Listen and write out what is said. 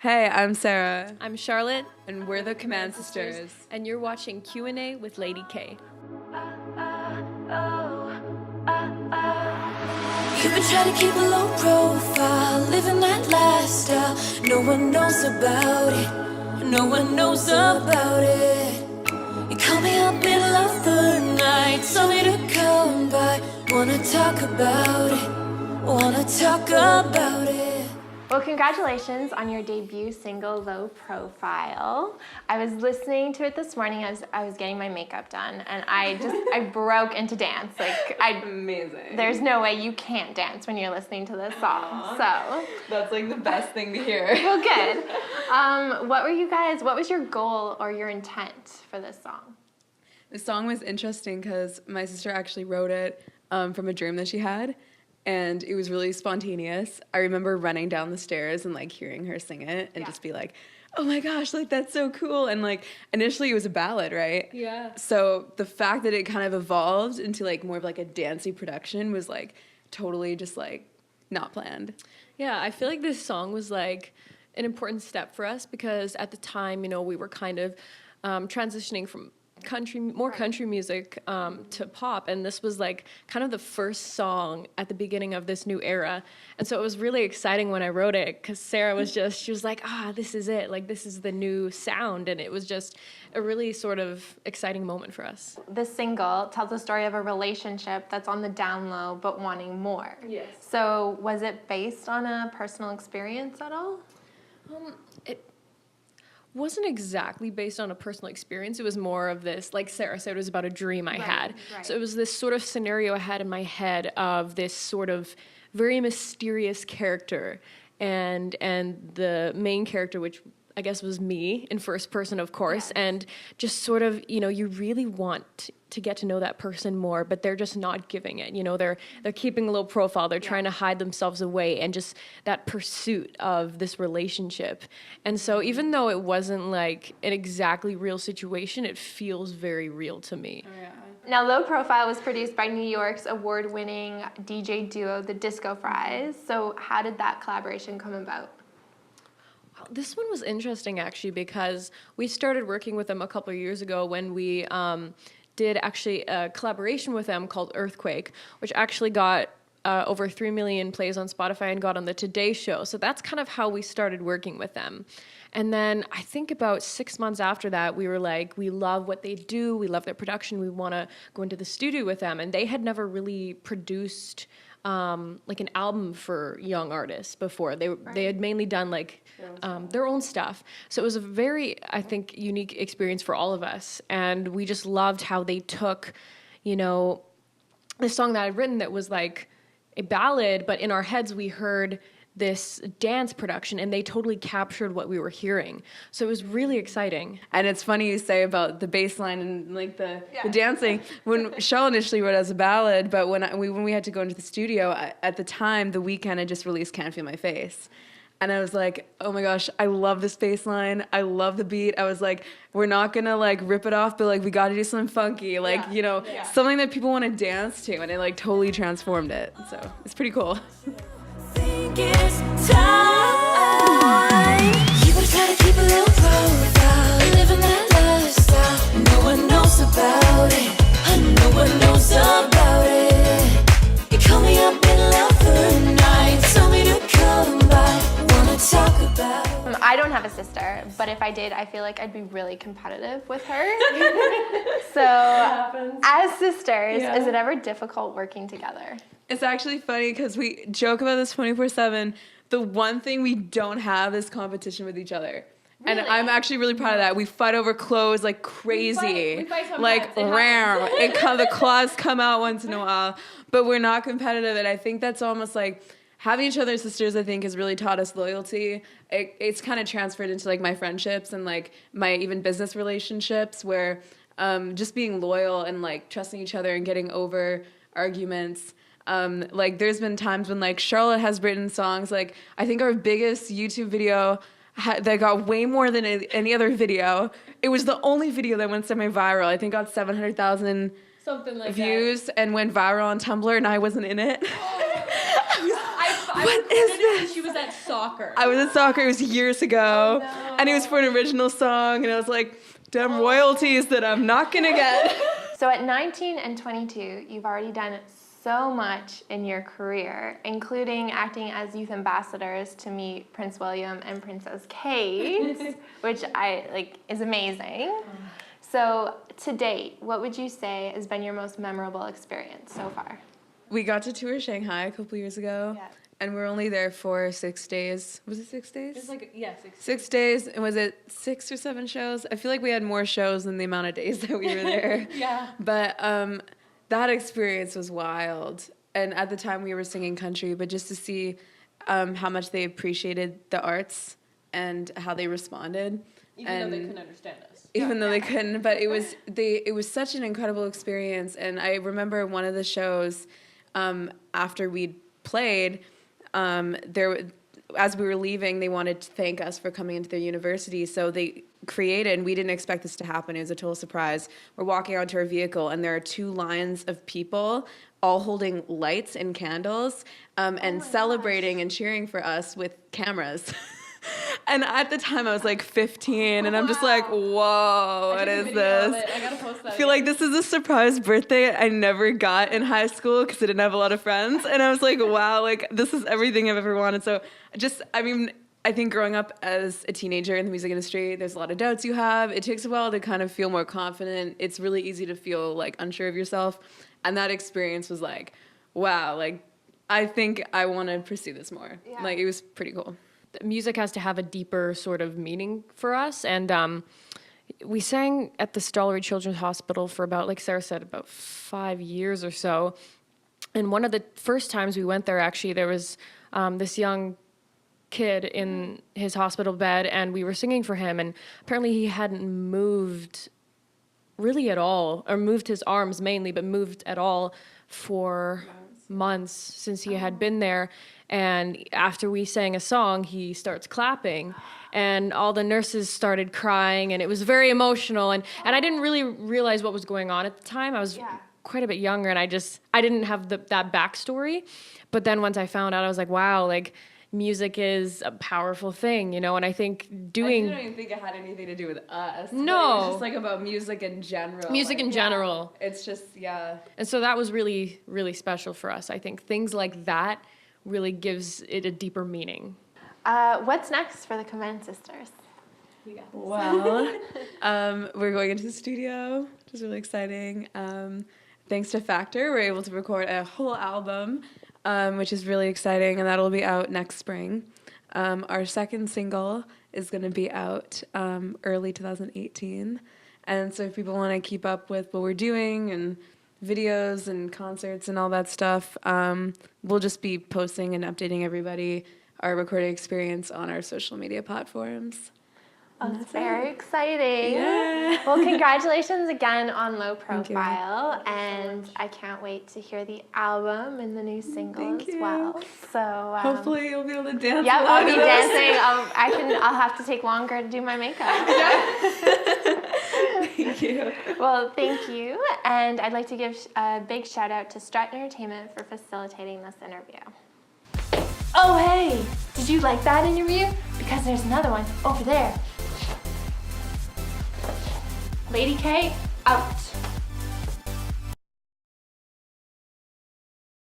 Hey, I'm Sarah. I'm Charlotte. And we're the Command Sisters. And you're watching Q&A with Lady K. You've been trying to keep a low profile, living that lifestyle. No one knows about it. No one knows about it. You call me up middle of the night, told me to come by. Wanna talk about it. Wanna talk about it. Well, congratulations on your debut single, Low Profile. I was listening to it this morning. I was getting my makeup done, and I broke into dance. Amazing. There's no way you can't dance when you're listening to this song. So that's like the best thing to hear. Well, good. What was your goal or your intent for this song? The song was interesting because my sister actually wrote it from a dream that she had. And it was really spontaneous. I remember running down the stairs and like hearing her sing it and just be like, oh my gosh, like that's so cool. And like initially it was a ballad, right? Yeah. So the fact that it kind of evolved into like more of like a dancey production was like totally just like not planned. Yeah, I feel like this song was like an important step for us because at the time, you know, we were kind of transitioning from country music to pop, and this was like kind of the first song at the beginning of this new era. And so it was really exciting when I wrote it because Sarah was she was like, this is it, like this is the new sound, and it was just a really sort of exciting moment for us. The single tells the story of a relationship that's on the down low but wanting more. Yes. So was it based on a personal experience at all? It wasn't exactly based on a personal experience. It was more of this, like Sarah said, it was about a dream I had. Right. So it was this sort of scenario I had in my head of this sort of very mysterious character and the main character, which I guess was me in first person, of course, and just sort of, you know, you really want to get to know that person more, but they're just not giving it. You know, they're keeping a low profile. They're trying to hide themselves away, and just that pursuit of this relationship. And so even though it wasn't like an exactly real situation, it feels very real to me. Oh, yeah. Now, Low Profile was produced by New York's award-winning DJ duo, the Disco Fries. So how did that collaboration come about? This one was interesting, actually, because we started working with them a couple of years ago when we did actually a collaboration with them called Earthquake, which actually got over 3 million plays on Spotify and got on the Today Show. So that's kind of how we started working with them. And then I think about 6 months after that, we were like, we love what they do. We love their production. We want to go into the studio with them. And they had never really produced like an album for young artists before. They had mainly done like their own stuff. So it was a very, I think, unique experience for all of us. And we just loved how they took, you know, the song that I'd written that was like a ballad, but in our heads we heard this dance production, and they totally captured what we were hearing. So it was really exciting. And it's funny you say about the bass line and like the dancing. When Charlotte initially wrote it as a ballad, but when we had to go into the studio, at the time, The Weeknd had just released Can't Feel My Face. And I was like, oh my gosh, I love this bass line. I love the beat. I was like, we're not gonna like rip it off, but like we gotta do something funky, like, you know, something that people want to dance to. And it like totally transformed it. So it's pretty cool. It's time. You gotta try to keep a little profile, living that lifestyle. No one knows about it. No one knows about it. You call me up middle of the night, tell me to come by. Wanna talk about it. I don't have a sister, but if I did, I feel like I'd be really competitive with her. So, as sisters, is it ever difficult working together? It's actually funny because we joke about this 24/7. The one thing we don't have is competition with each other. Really? And I'm actually really proud of that. We fight over clothes like crazy. We fight like rare. The claws come out once in a while. But we're not competitive, and I think that's almost like having each other as sisters, I think, has really taught us loyalty. It's kind of transferred into like my friendships and like my even business relationships, where just being loyal and like trusting each other and getting over arguments. Like there's been times when like Charlotte has written songs, like I think our biggest YouTube video that got way more than any other video. It was the only video that went semi-viral. I think got 700,000 something like views and went viral on Tumblr, and I wasn't in it. I what is this? She was at soccer. I was at soccer, it was years ago, and it was for an original song, and I was like, damn royalties that I'm not gonna get. So at 19 and 22, you've already done so much in your career, including acting as youth ambassadors to meet Prince William and Princess Kate, which is amazing. So to date, what would you say has been your most memorable experience so far? We got to tour Shanghai a couple years ago, and we're only there for 6 days. Was it 6 days? It's like, yeah, 6 days, and was it 6 or 7 shows? I feel like we had more shows than the amount of days that we were there. Yeah. But that experience was wild. And at the time we were singing country, but just to see how much they appreciated the arts and how they responded. Even though they couldn't understand us. Even though they couldn't, but it was such an incredible experience. And I remember one of the shows after we'd played, as we were leaving, they wanted to thank us for coming into their university. So they created, and we didn't expect this to happen. It was a total surprise. We're walking onto our vehicle, and there are 2 lines of people all holding lights and candles and celebrating and cheering for us with cameras. And at the time, I was like 15, and I'm just like, whoa, what is this? I gotta post that. I feel like this is a surprise birthday I never got in high school because I didn't have a lot of friends. And I was like, wow, like this is everything I've ever wanted. So I think growing up as a teenager in the music industry, there's a lot of doubts you have. It takes a while to kind of feel more confident. It's really easy to feel like unsure of yourself. And that experience was like, wow, like I think I want to pursue this more. Yeah. Like it was pretty cool. Music has to have a deeper sort of meaning for us, and we sang at the Stollery Children's Hospital for about, like Sarah said, about 5 years or so. And one of the first times we went there, actually, there was this young kid in his hospital bed, and we were singing for him, and apparently he hadn't moved really at all, or moved his arms mainly, but moved at all for months since he had been there. And after we sang a song, he starts clapping, and all the nurses started crying, and it was very emotional. And I didn't really realize what was going on at the time. I was quite a bit younger, and I didn't have that backstory. But then once I found out, I was like, wow, like music is a powerful thing, you know. And I think I don't even think it had anything to do with us. No, it was just like about music in general. Music in general. It's just And so that was really, really special for us. I think things like that really gives it a deeper meaning. What's next for the Command Sisters? Well, we're going into the studio, which is really exciting. Thanks to Factor, we're able to record a whole album, which is really exciting, and that'll be out next spring. Our second single is going to be out early 2018. And so if people want to keep up with what we're doing and videos and concerts and all that stuff, we'll just be posting and updating everybody our recording experience on our social media platforms. Oh, that's very exciting. Yeah. Well, congratulations again on Low Profile, and I can't wait to hear the album and the new single as well. So hopefully you'll be able to dance. Yep, I'll be dancing. I'll have to take longer to do my makeup. Thank you. Well, thank you, and I'd like to give a big shout out to Strut Entertainment for facilitating this interview. Oh, hey! Did you like that interview? Because there's another one over there. Lady K, out.